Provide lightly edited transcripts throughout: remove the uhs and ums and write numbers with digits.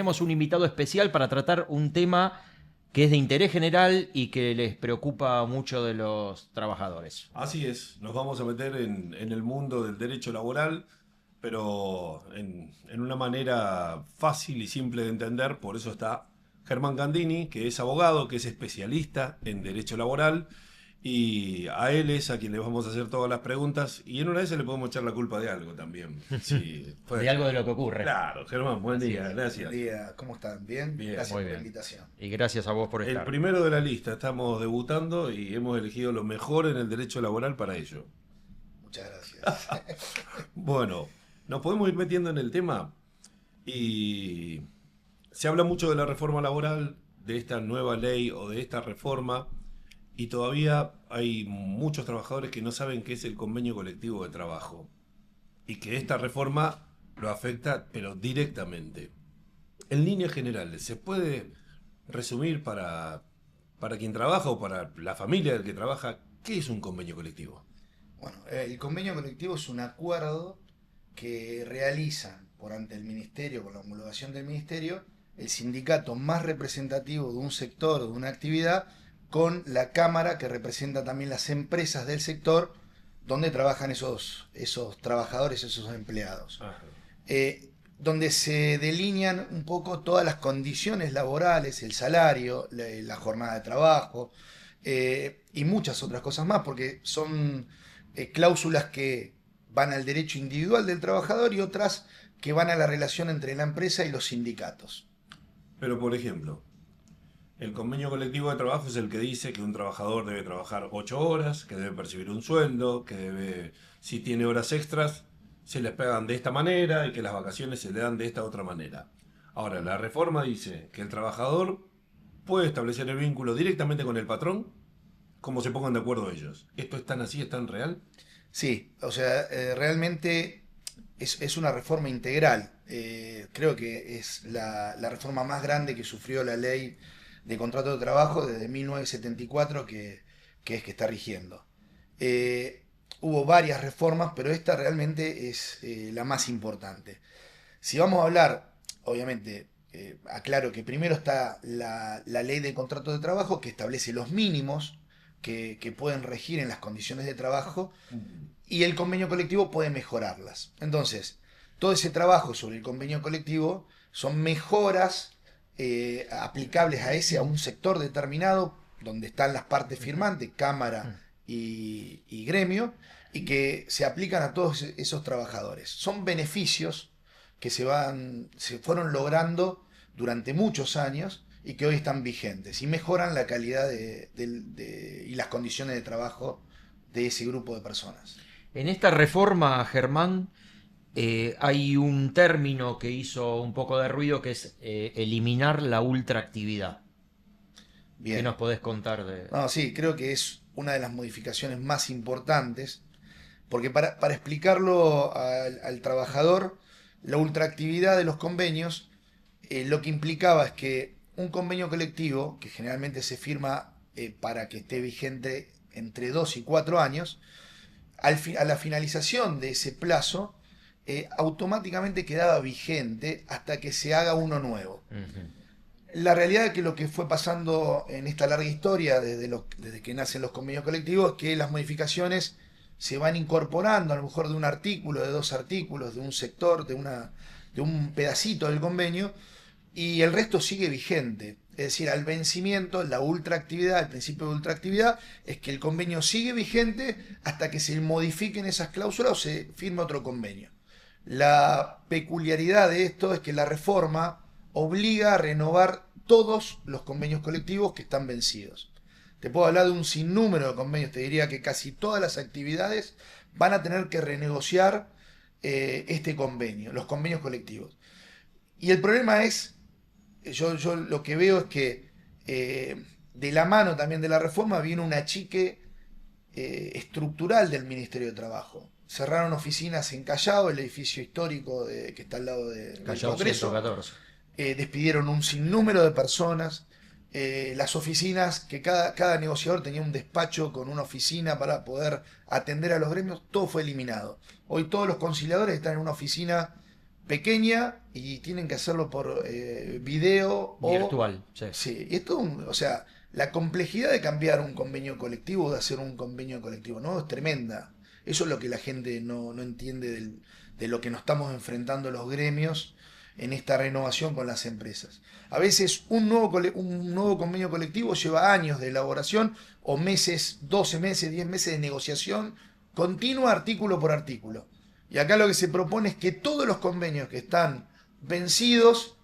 tenemos un invitado especial para tratar un tema que es de interés general y que les preocupa mucho de los trabajadores. Así es, nos vamos a meter en el mundo del derecho laboral, pero en una manera fácil y simple de entender. Por eso está Germán Gandini, que es abogado, que es especialista en derecho laboral, y a él es a quien le vamos a hacer todas las preguntas, y en una vez le podemos echar la culpa de algo también. Sí, De algo de lo que ocurre. Claro, Germán, buen día, gracias. Buen día, ¿cómo están? ¿Bien? Bien. Gracias Muy por la bien. invitación. Y gracias a vos por El estar. primero de la lista, estamos debutando y hemos elegido lo mejor en el derecho laboral para ello. Muchas gracias. Bueno, nos podemos ir metiendo en el tema y se habla mucho de la reforma laboral, de esta nueva ley o de esta reforma, y todavía hay muchos trabajadores que no saben qué es el convenio colectivo de trabajo y que esta reforma lo afecta pero directamente. En líneas generales, ¿se puede resumir para quien trabaja o para la familia del que trabaja qué es un convenio colectivo? Bueno, el convenio colectivo es un acuerdo que realizan por ante el ministerio, con la homologación del ministerio, el sindicato más representativo de un sector o de una actividad con la cámara que representa también las empresas del sector donde trabajan esos trabajadores, esos empleados. Ajá. Donde se delinean un poco todas las condiciones laborales, el salario, la jornada de trabajo y muchas otras cosas más, porque son cláusulas que van al derecho individual del trabajador y otras que van a la relación entre la empresa y los sindicatos. Pero, por ejemplo, el convenio colectivo de trabajo es el que dice que un trabajador debe trabajar 8 horas, que debe percibir un sueldo, que debe, si tiene horas extras, se les pagan de esta manera y que las vacaciones se le dan de esta otra manera. Ahora, la reforma dice que el trabajador puede establecer el vínculo directamente con el patrón, como se pongan de acuerdo ellos. ¿Esto es tan así, es tan real? Sí, o sea, realmente es una reforma integral. Creo que es la reforma más grande que sufrió la ley de contrato de trabajo desde 1974 que está rigiendo. Hubo varias reformas, pero esta realmente es la más importante. Si vamos a hablar, obviamente, aclaro que primero está la ley de contrato de trabajo que establece los mínimos que pueden regir en las condiciones de trabajo y el convenio colectivo puede mejorarlas. Entonces, todo ese trabajo sobre el convenio colectivo son mejoras aplicables a un sector determinado donde están las partes firmantes, Cámara y gremio, y que se aplican a todos esos trabajadores. Son beneficios que se fueron logrando durante muchos años y que hoy están vigentes y mejoran la calidad y las condiciones de trabajo de ese grupo de personas. En esta reforma, Germán, hay un término que hizo un poco de ruido que es eliminar la ultraactividad. Bien. ¿Qué nos podés contar de...? No, sí, creo que es una de las modificaciones más importantes, porque para explicarlo al trabajador, la ultraactividad de los convenios, lo que implicaba es que un convenio colectivo, que generalmente se firma para que esté vigente entre 2 y 4 años, a la finalización de ese plazo, automáticamente quedaba vigente hasta que se haga uno nuevo. La realidad es que lo que fue pasando en esta larga historia, desde que nacen los convenios colectivos, es que las modificaciones se van incorporando, a lo mejor de un artículo, de 2 artículos, de un sector, de un pedacito del convenio, y el resto sigue vigente. Es decir, al vencimiento, la ultraactividad, el principio de ultraactividad, es que el convenio sigue vigente hasta que se modifiquen esas cláusulas o se firme otro convenio. La peculiaridad de esto es que la reforma obliga a renovar todos los convenios colectivos que están vencidos. Te puedo hablar de un sinnúmero de convenios, te diría que casi todas las actividades van a tener que renegociar este convenio, los convenios colectivos. Y el problema es, yo lo que veo es que de la mano también de la reforma viene un achique estructural del Ministerio de Trabajo. Cerraron oficinas en Callao, el edificio histórico que está al lado del Congreso. 114. Despidieron un sinnúmero de personas. Las oficinas, que cada negociador tenía un despacho con una oficina para poder atender a los gremios, todo fue eliminado. Hoy todos los conciliadores están en una oficina pequeña y tienen que hacerlo por video o... Virtual, sí. Sí, y esto, o sea, la complejidad de cambiar un convenio colectivo, de hacer un convenio colectivo, ¿no? Es tremenda. Eso es lo que la gente no entiende de lo que nos estamos enfrentando los gremios en esta renovación con las empresas. A veces un nuevo convenio colectivo lleva años de elaboración o meses, 12 meses, 10 meses de negociación continua artículo por artículo. Y acá lo que se propone es que todos los convenios que están vencidos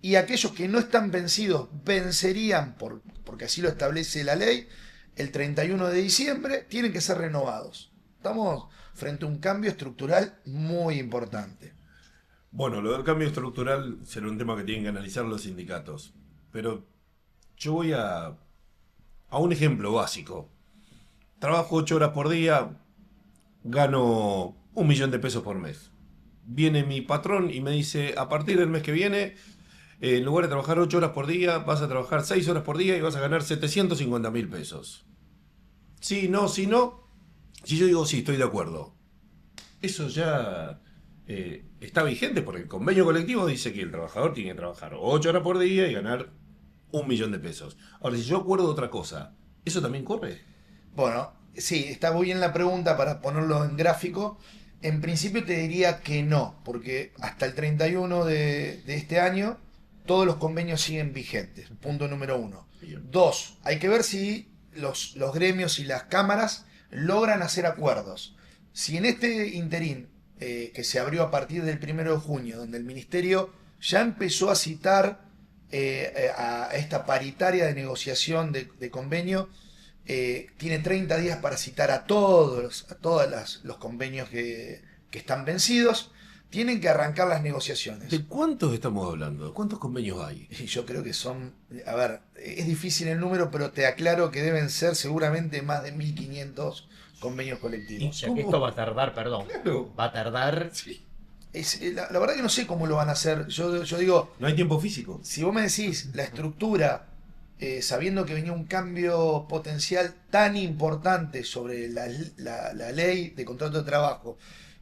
y aquellos que no están vencidos vencerían, porque así lo establece la ley, el 31 de diciembre, tienen que ser renovados. Estamos frente a un cambio estructural muy importante. Bueno, lo del cambio estructural será un tema que tienen que analizar los sindicatos. Pero yo voy a un ejemplo básico. Trabajo 8 horas por día, gano 1.000.000 de pesos por mes. Viene mi patrón y me dice, a partir del mes que viene, en lugar de trabajar 8 horas por día, vas a trabajar 6 horas por día y vas a ganar 750.000 pesos. Sí, no, si no. Si yo digo, sí, estoy de acuerdo. Eso ya está vigente porque el convenio colectivo dice que el trabajador tiene que trabajar 8 horas por día y ganar 1.000.000 de pesos. Ahora, si yo acuerdo otra cosa, ¿eso también corre? Bueno, sí, está muy bien la pregunta para ponerlo en gráfico. En principio te diría que no, porque hasta el 31 de este año todos los convenios siguen vigentes. Punto número 1. Bien. 2, hay que ver si los gremios y las cámaras logran hacer acuerdos. Si en este interín que se abrió a partir del 1 de junio, donde el Ministerio ya empezó a citar a esta paritaria de negociación de convenio, tiene 30 días para citar a todos los convenios que están vencidos, tienen que arrancar las negociaciones. ¿De cuántos estamos hablando? ¿De cuántos convenios hay? Y yo creo que son, a ver, es difícil el número, pero te aclaro que deben ser seguramente más de 1.500 convenios O colectivos. sea que esto va a tardar, perdón. Claro. Va a tardar. Sí. La verdad que no sé cómo lo van a hacer. Yo digo, No hay tiempo físico. si vos me decís la estructura, sabiendo que venía un cambio potencial tan importante sobre la ley de contrato de trabajo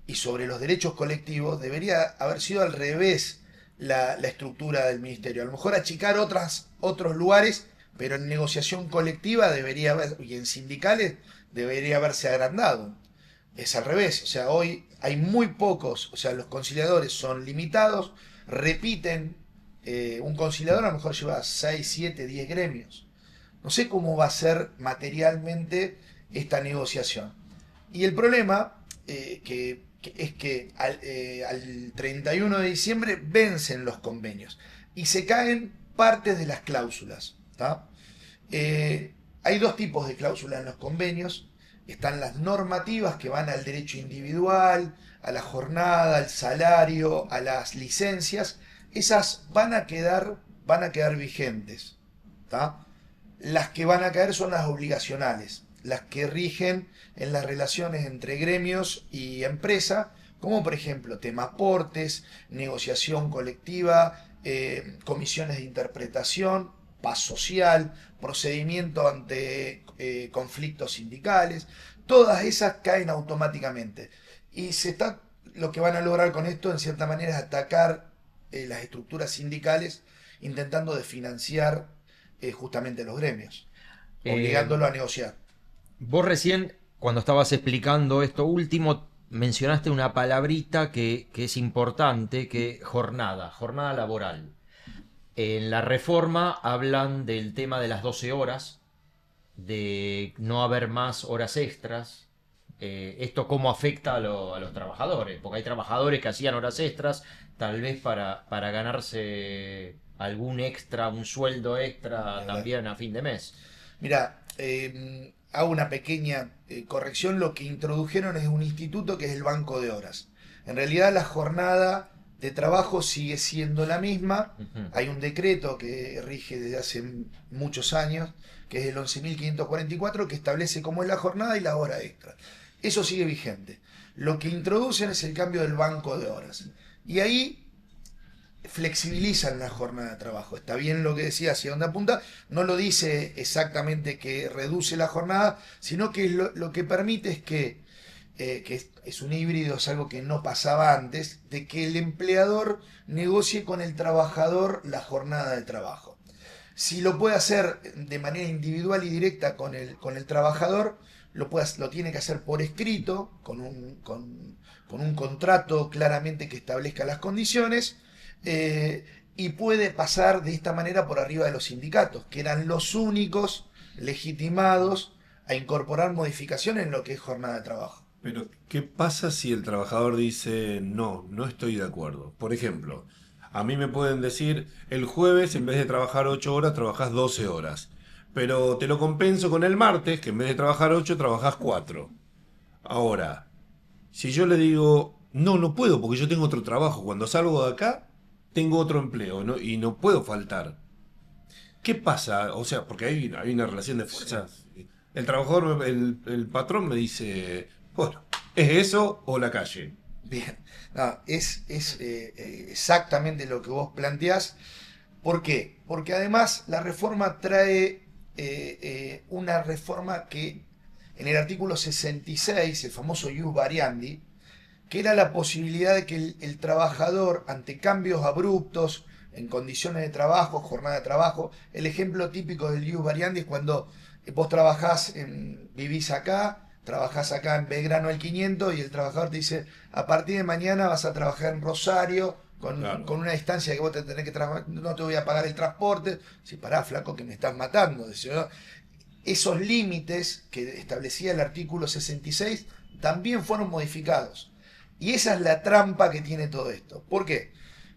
y sobre los derechos colectivos, debería haber sido al revés la estructura del ministerio. A lo mejor achicar otros lugares, pero en negociación colectiva debería haber, y en sindicales debería haberse agrandado. Es al revés, o sea, hoy hay muy pocos, o sea, los conciliadores son limitados, repiten, un conciliador a lo mejor lleva 6, 7, 10 gremios. No sé cómo va a ser materialmente esta negociación. Y el problema es que al 31 de diciembre vencen los convenios y se caen partes de las cláusulas. ¿Tá? Hay dos tipos de cláusulas en los convenios. Están las normativas que van al derecho individual, a la jornada, al salario, a las licencias. Esas van a quedar vigentes. ¿Tá? Las que van a caer son las obligacionales, las que rigen en las relaciones entre gremios y empresa, como por ejemplo tema aportes, negociación colectiva, comisiones de interpretación, paz social, procedimiento ante conflictos sindicales. Todas esas caen automáticamente. Y lo que van a lograr con esto, en cierta manera, es atacar las estructuras sindicales, intentando desfinanciar justamente los gremios, obligándolo a negociar. Vos recién, cuando estabas explicando esto último, mencionaste una palabrita que es importante, que jornada laboral. En la reforma hablan del tema de las 12 horas, de no haber más horas extras. ¿Esto cómo afecta a los trabajadores? Porque hay trabajadores que hacían horas extras, tal vez para ganarse algún extra, un sueldo extra también a fin de mes. Mira, hago una pequeña corrección. Lo que introdujeron es un instituto que es el banco de horas. En realidad la jornada de trabajo sigue siendo la misma. Hay un decreto que rige desde hace muchos años, que es el 11.544, que establece cómo es la jornada y la hora extra. Eso sigue vigente. Lo que introducen es el cambio del banco de horas. Y ahí flexibilizan la jornada de trabajo. Está bien lo que decía, hacia dónde apunta. No lo dice exactamente que reduce la jornada, sino que lo que permite es que que es un híbrido, es algo que no pasaba antes, de que el empleador negocie con el trabajador la jornada de trabajo. Si lo puede hacer de manera individual y directa con el trabajador, lo tiene que hacer por escrito, con un contrato claramente que establezca las condiciones, y puede pasar de esta manera por arriba de los sindicatos, que eran los únicos legitimados a incorporar modificaciones en lo que es jornada de trabajo. Pero, ¿qué pasa si el trabajador dice, no, no estoy de acuerdo? Por ejemplo, a mí me pueden decir, el jueves en vez de trabajar 8 horas, trabajás 12 horas. Pero te lo compenso con el martes, que en vez de trabajar 8, trabajás 4. Ahora, si yo le digo, no, no puedo porque yo tengo otro trabajo, cuando salgo de acá, tengo otro empleo, ¿no? Y no puedo faltar. ¿Qué pasa? O sea, porque hay una relación de fuerzas. El trabajador, el patrón me dice, bueno, ¿es eso o la calle? Bien, no, es exactamente lo que vos planteás. ¿Por qué? Porque además la reforma trae una reforma que en el artículo 66, el famoso ius variandi, que era la posibilidad de que el trabajador, ante cambios abruptos en condiciones de trabajo, jornada de trabajo, el ejemplo típico del ius variandi es cuando vos vivís acá, trabajás acá en Belgrano el 500 y el trabajador te dice, a partir de mañana vas a trabajar en Rosario, Claro. con una distancia que vos te tenés que trabajar, no te voy a pagar el transporte. Si pará, flaco, que me estás matando. Dice, ¿no? Esos límites que establecía el artículo 66 también fueron modificados. Y esa es la trampa que tiene todo esto. ¿Por qué?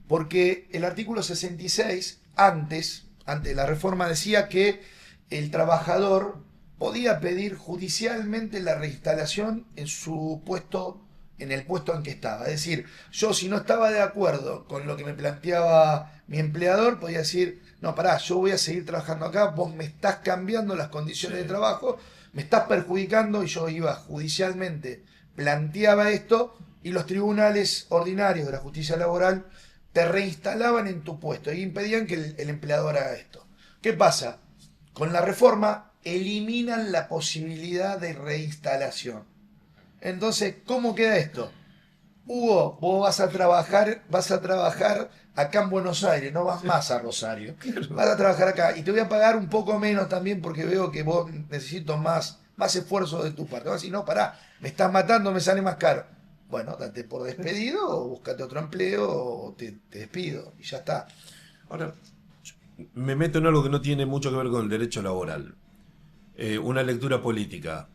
Porque el artículo 66, antes de la reforma, decía que el trabajador podía pedir judicialmente la reinstalación en su puesto, en el puesto en que estaba. Es decir, yo si no estaba de acuerdo con lo que me planteaba mi empleador, podía decir, no, pará, yo voy a seguir trabajando acá, vos me estás cambiando las condiciones de trabajo, me estás perjudicando, y yo iba judicialmente, planteaba esto, y los tribunales ordinarios de la justicia laboral te reinstalaban en tu puesto y impedían que el empleador haga esto. ¿Qué pasa? Con la reforma eliminan la posibilidad de reinstalación. Entonces, ¿cómo queda esto? Hugo, vos vas a trabajar acá en Buenos Aires, no vas más a Rosario. Vas a trabajar acá y te voy a pagar un poco menos también porque veo que vos necesito más esfuerzo de tu parte. Vas a decir, no, pará, me estás matando, me sale más caro. Bueno, date por despedido o búscate otro empleo o te despido y ya está. Ahora, me meto en algo que no tiene mucho que ver con el derecho laboral. Una lectura política.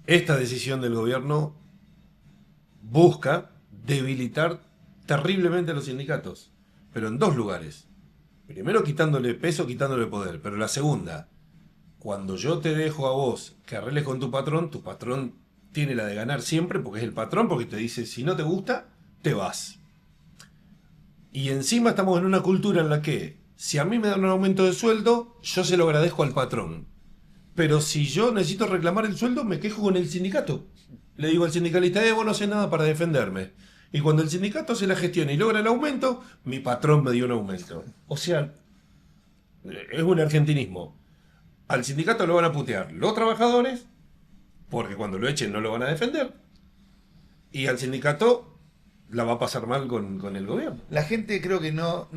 Esta decisión del gobierno busca debilitar terriblemente a los sindicatos, pero en dos lugares. Primero, quitándole peso, quitándole poder, pero la segunda, cuando yo te dejo a vos que arregles con tu patrón tiene la de ganar siempre porque es el patrón, porque te dice, si no te gusta, te vas. Y encima estamos en una cultura en la que, si a mí me dan un aumento de sueldo, yo se lo agradezco al patrón. Pero si yo necesito reclamar el sueldo, me quejo con el sindicato. Le digo al sindicalista, vos no sé nada para defenderme. Y cuando el sindicato hace la gestión y logra el aumento, mi patrón me dio un aumento. O sea, es un argentinismo. Al sindicato lo van a putear los trabajadores, porque cuando lo echen no lo van a defender. Y al sindicato la va a pasar mal con el gobierno. La gente creo que no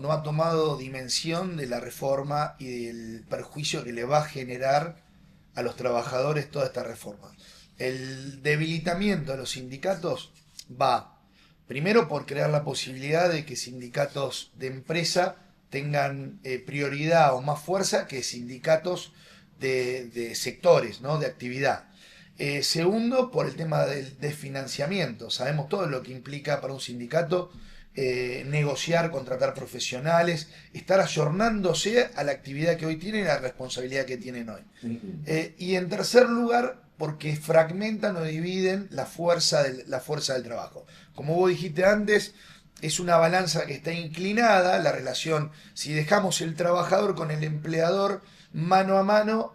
ha tomado dimensión de la reforma y del perjuicio que le va a generar a los trabajadores toda esta reforma. El debilitamiento de los sindicatos va primero por crear la posibilidad de que sindicatos de empresa tengan prioridad o más fuerza que sindicatos de sectores, ¿no? De actividad. Segundo, por el tema del desfinanciamiento. Sabemos todo lo que implica para un sindicato negociar, contratar profesionales, estar ayornándose a la actividad que hoy tienen y a la responsabilidad que tienen hoy. Y en tercer lugar, porque fragmentan o dividen la fuerza del trabajo. Como vos dijiste antes, es una balanza que está inclinada, la relación, si dejamos el trabajador con el empleador mano a mano,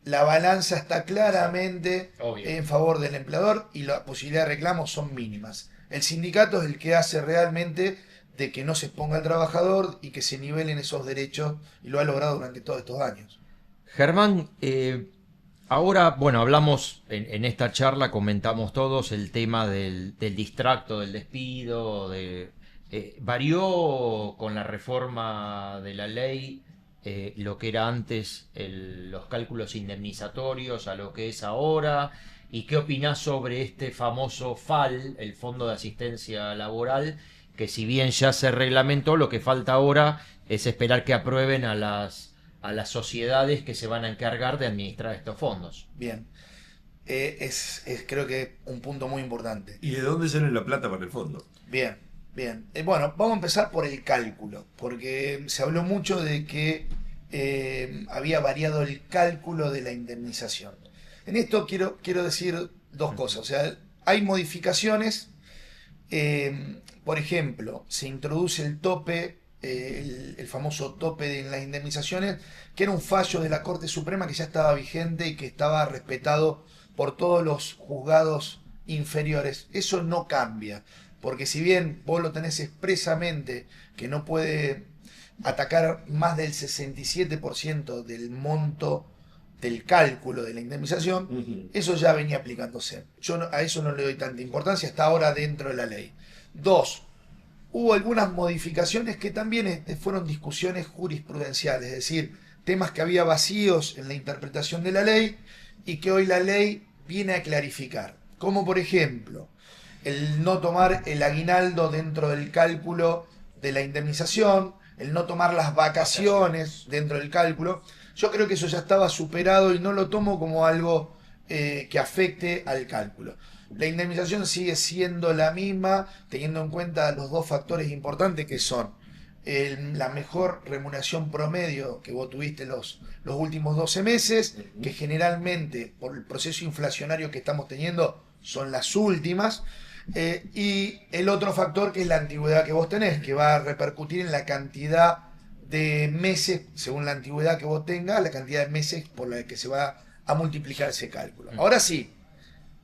la balanza está claramente en favor del empleador y la posibilidad de reclamo son mínimas. El sindicato es el que hace realmente de que no se exponga al trabajador y que se nivelen esos derechos, y lo ha logrado durante todos estos años. Germán, Ahora, bueno, hablamos en esta charla, comentamos todos el tema del distracto, del despido, varió con la reforma de la ley lo que era antes los cálculos indemnizatorios a lo que es ahora. ¿Y qué opinás sobre este famoso FAL, el Fondo de Asistencia Laboral, que si bien ya se reglamentó, lo que falta ahora es esperar que aprueben a las sociedades que se van a encargar de administrar estos fondos? Bien. Creo que un punto muy importante. ¿Y de dónde sale la plata para el fondo? Bien, bien. Bueno, vamos a empezar por el cálculo, porque se habló mucho de que había variado el cálculo de la indemnización. En esto quiero decir dos cosas. O sea, hay modificaciones. Por ejemplo, se introduce el tope, el famoso tope en las indemnizaciones, que era un fallo de la Corte Suprema que ya estaba vigente y que estaba respetado por todos los juzgados inferiores. Eso no cambia, porque si bien vos lo tenés expresamente que no puede atacar más del 67% del monto del cálculo de la indemnización, eso ya venía aplicándose. A eso no le doy tanta importancia, está ahora dentro de la ley. Dos, hubo algunas modificaciones que también fueron discusiones jurisprudenciales, es decir, temas que había vacíos en la interpretación de la ley y que hoy la ley viene a clarificar. Como por ejemplo, el no tomar el aguinaldo dentro del cálculo de la indemnización, el no tomar las vacaciones dentro del cálculo. Yo creo que eso ya estaba superado y no lo tomo como algo que afecte al cálculo. La indemnización sigue siendo la misma, teniendo en cuenta los dos factores importantes que son la mejor remuneración promedio que vos tuviste los últimos 12 meses, que generalmente por el proceso inflacionario que estamos teniendo son las últimas, y el otro factor que es la antigüedad que vos tenés, que va a repercutir en la cantidad de meses, según la antigüedad que vos tengas, la cantidad de meses por la que se va a multiplicar ese cálculo. Ahora sí,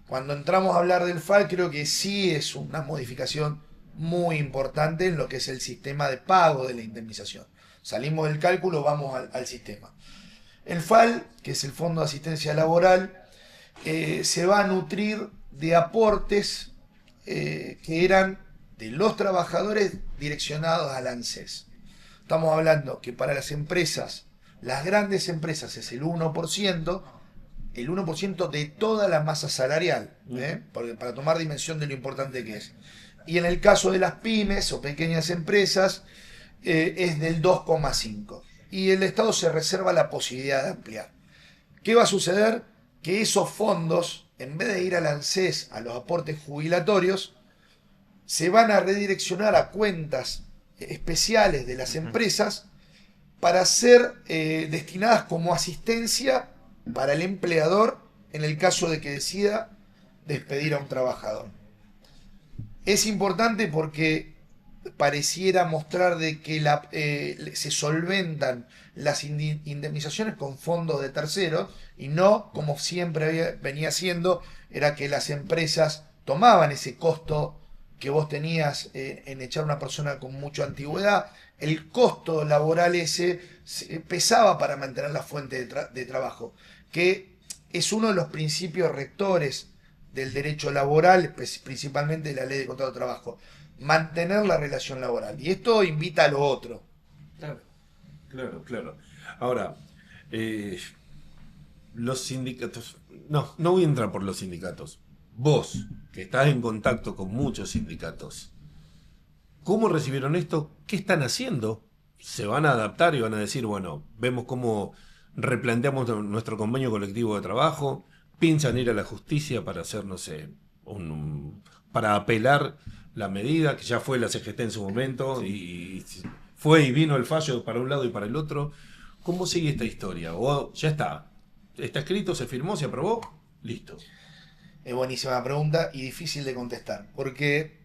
cuando entramos a hablar del FAL, creo que sí es una modificación muy importante en lo que es el sistema de pago de la indemnización. Salimos del cálculo, vamos al sistema. El FAL, que es el Fondo de Asistencia Laboral, se va a nutrir de aportes que eran de los trabajadores direccionados al ANSES. Estamos hablando que para las empresas, las grandes empresas es el 1%, de toda la masa salarial, para tomar dimensión de lo importante que es. Y en el caso de las pymes o pequeñas empresas, es del 2,5%. Y el Estado se reserva la posibilidad de ampliar. ¿Qué va a suceder? Que esos fondos, en vez de ir al ANSES, a los aportes jubilatorios, se van a redireccionar a cuentas especiales de las empresas para ser destinadas como asistencia para el empleador en el caso de que decida despedir a un trabajador. Es importante porque pareciera mostrar de que se solventan las indemnizaciones con fondos de terceros y no como siempre venía siendo, era que las empresas tomaban ese costo que vos tenías en echar a una persona con mucha antigüedad, el costo laboral ese pesaba para mantener la fuente de trabajo, que es uno de los principios rectores del derecho laboral, principalmente de la ley de contrato de trabajo, mantener la relación laboral. Y esto invita a lo otro. Claro. Ahora, los sindicatos... No voy a entrar por los sindicatos. Vos, que estás en contacto con muchos sindicatos, ¿cómo recibieron esto? ¿Qué están haciendo? ¿Se van a adaptar y van a decir, bueno, vemos cómo replanteamos nuestro convenio colectivo de trabajo? ¿Piensan ir a la justicia para hacer, no sé, para apelar la medida, que ya fue la CGT en su momento, y fue y vino el fallo para un lado y para el otro? ¿Cómo sigue esta historia? ¿O ya está escrito, se firmó, se aprobó? Listo. Es buenísima pregunta y difícil de contestar, porque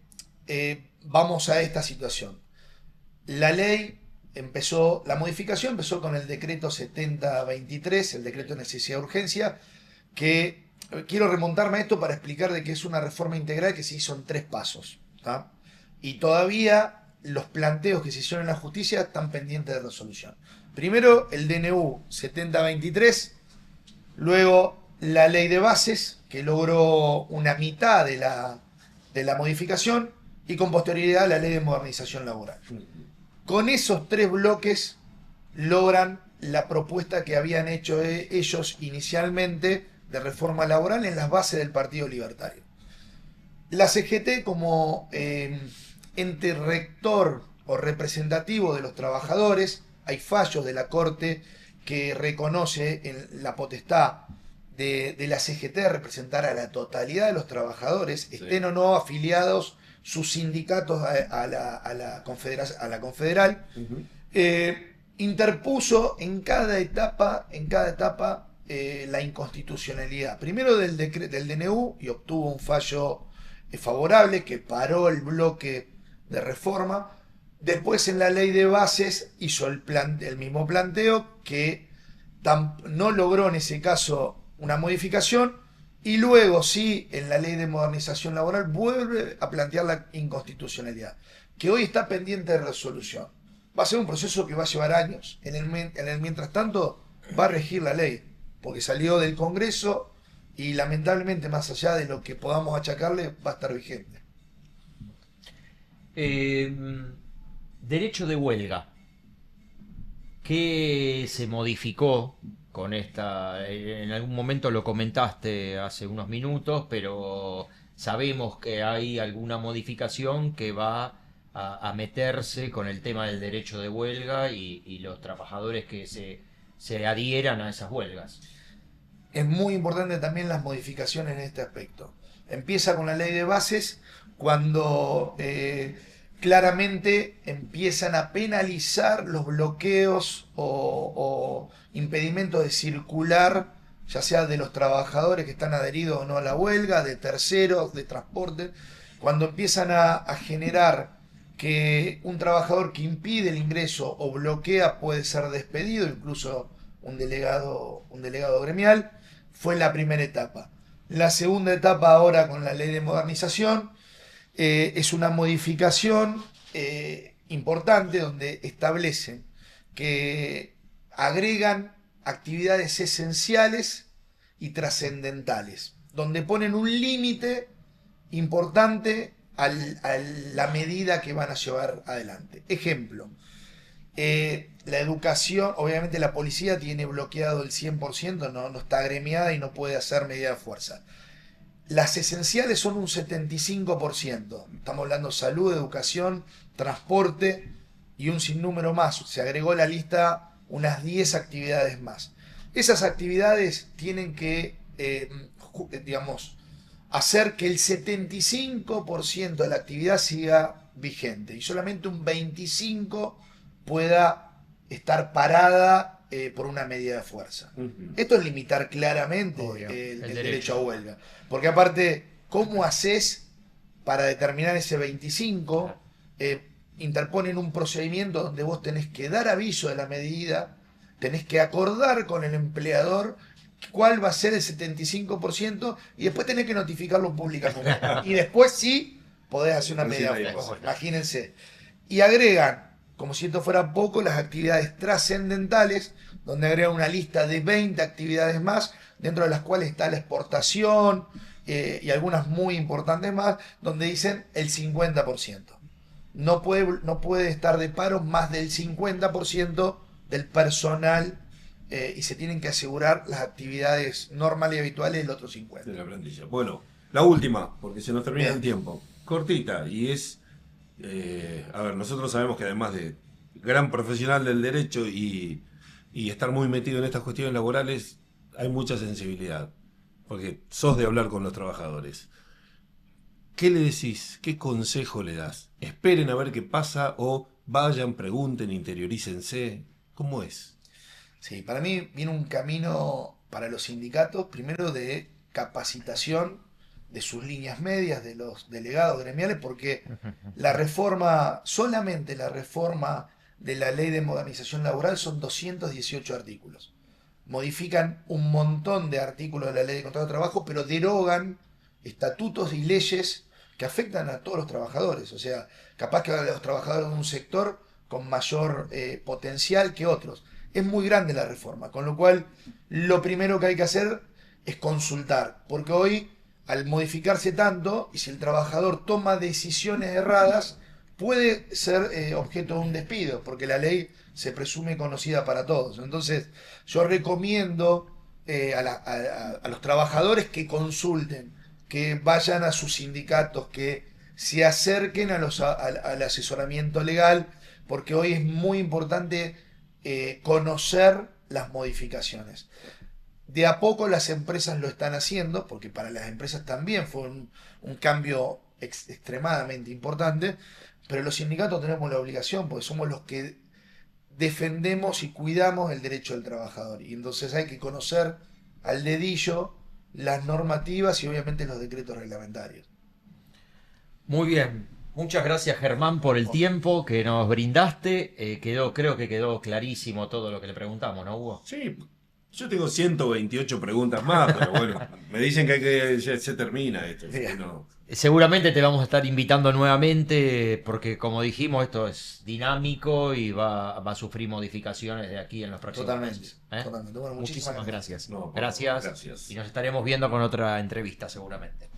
vamos a esta situación. La modificación empezó con el decreto 7023, el decreto de necesidad de urgencia, que quiero remontarme a esto para explicar de que es una reforma integral que se hizo en 3 pasos, ¿tá? Y todavía los planteos que se hicieron en la justicia están pendientes de resolución. Primero el DNU 7023, luego la ley de bases, que logró una mitad de la modificación, y con posterioridad la ley de modernización laboral. Con esos tres bloques logran la propuesta que habían hecho ellos inicialmente de reforma laboral en las bases del Partido Libertario. La CGT, como ente rector o representativo de los trabajadores, hay fallos de la Corte que reconoce en la potestad de la CGT de representar a la totalidad de los trabajadores, sí, estén o no afiliados sus sindicatos a la confederal. Interpuso en cada etapa la inconstitucionalidad. Primero del DNU, y obtuvo un fallo favorable que paró el bloque de reforma. Después en la ley de bases hizo el mismo planteo que no logró en ese caso una modificación, y luego sí en la ley de modernización laboral vuelve a plantear la inconstitucionalidad, que hoy está pendiente de resolución. Va a ser un proceso que va a llevar años. En el mientras tanto va a regir la ley, porque salió del Congreso y lamentablemente, más allá de lo que podamos achacarle, va a estar vigente. Derecho de huelga. ¿Qué se modificó con esta? En algún momento lo comentaste hace unos minutos, pero sabemos que hay alguna modificación que va a meterse con el tema del derecho de huelga y los trabajadores que se adhieran a esas huelgas. Es muy importante también las modificaciones en este aspecto. Empieza con la ley de bases cuando claramente empiezan a penalizar los bloqueos o impedimentos de circular, ya sea de los trabajadores que están adheridos o no a la huelga, de terceros, de transporte. Cuando empiezan a generar que un trabajador que impide el ingreso o bloquea puede ser despedido, incluso un delegado gremial, fue la primera etapa. La segunda etapa ahora con la ley de modernización es una modificación importante donde establecen que agregan actividades esenciales y trascendentales, donde ponen un límite importante a la medida que van a llevar adelante. Ejemplo, la educación, obviamente la policía tiene bloqueado el 100%, no está agremiada y no puede hacer medida de fuerza. Las esenciales son un 75%. Estamos hablando de salud, educación, transporte y un sinnúmero más. Se agregó a la lista unas 10 actividades más. Esas actividades tienen que, hacer que el 75% de la actividad siga vigente y solamente un 25% pueda estar parada por una medida de fuerza. Esto es limitar claramente el derecho a huelga. Porque aparte, ¿cómo haces para determinar ese 25%? Interponen un procedimiento donde vos tenés que dar aviso de la medida, tenés que acordar con el empleador cuál va a ser el 75% y después tenés que notificarlo públicamente. Y después sí podés hacer una medida de fuerza. Imagínense. Y agregan, como si esto fuera poco, las actividades trascendentales, donde agregan una lista de 20 actividades más, dentro de las cuales está la exportación y algunas muy importantes más, donde dicen el 50%. No puede estar de paro más del 50% del personal y se tienen que asegurar las actividades normales y habituales del otro 50%. De la plantilla. Bueno, la última, porque se nos termina el tiempo. Cortita, y es... a ver, nosotros sabemos que además de gran profesional del derecho y estar muy metido en estas cuestiones laborales, hay mucha sensibilidad, porque sos de hablar con los trabajadores. ¿Qué le decís? ¿Qué consejo le das? ¿Esperen a ver qué pasa o vayan, pregunten, interiorícense? ¿Cómo es? Sí, para mí viene un camino para los sindicatos, primero de capacitación de sus líneas medias, de los delegados gremiales, porque la reforma, solamente la reforma de la ley de modernización laboral son 218 artículos. Modifican un montón de artículos de la ley de contrato de trabajo, pero derogan estatutos y leyes que afectan a todos los trabajadores. O sea, capaz que a los trabajadores de un sector con mayor potencial que otros. Es muy grande la reforma, con lo cual lo primero que hay que hacer es consultar. Porque hoy, al modificarse tanto, y si el trabajador toma decisiones erradas, puede ser objeto de un despido, porque la ley se presume conocida para todos. Entonces, yo recomiendo a los trabajadores que consulten, que vayan a sus sindicatos, que se acerquen al asesoramiento legal, porque hoy es muy importante conocer las modificaciones. De a poco las empresas lo están haciendo, porque para las empresas también fue un cambio extremadamente importante, pero los sindicatos tenemos la obligación, porque somos los que defendemos y cuidamos el derecho del trabajador. Y entonces hay que conocer al dedillo las normativas y obviamente los decretos reglamentarios. Muy bien. Muchas gracias, Germán, por el tiempo que nos brindaste. Creo que quedó clarísimo todo lo que le preguntamos, ¿no, Hugo? Sí, yo tengo 128 preguntas más, pero bueno, me dicen que ya se termina esto. Bien. No. Seguramente te vamos a estar invitando nuevamente porque, como dijimos, esto es dinámico y va a sufrir modificaciones de aquí en los próximos Totalmente. meses. Totalmente. Bueno, Muchísimas gracias. No, Gracias. gracias. Y nos estaremos viendo con otra entrevista seguramente.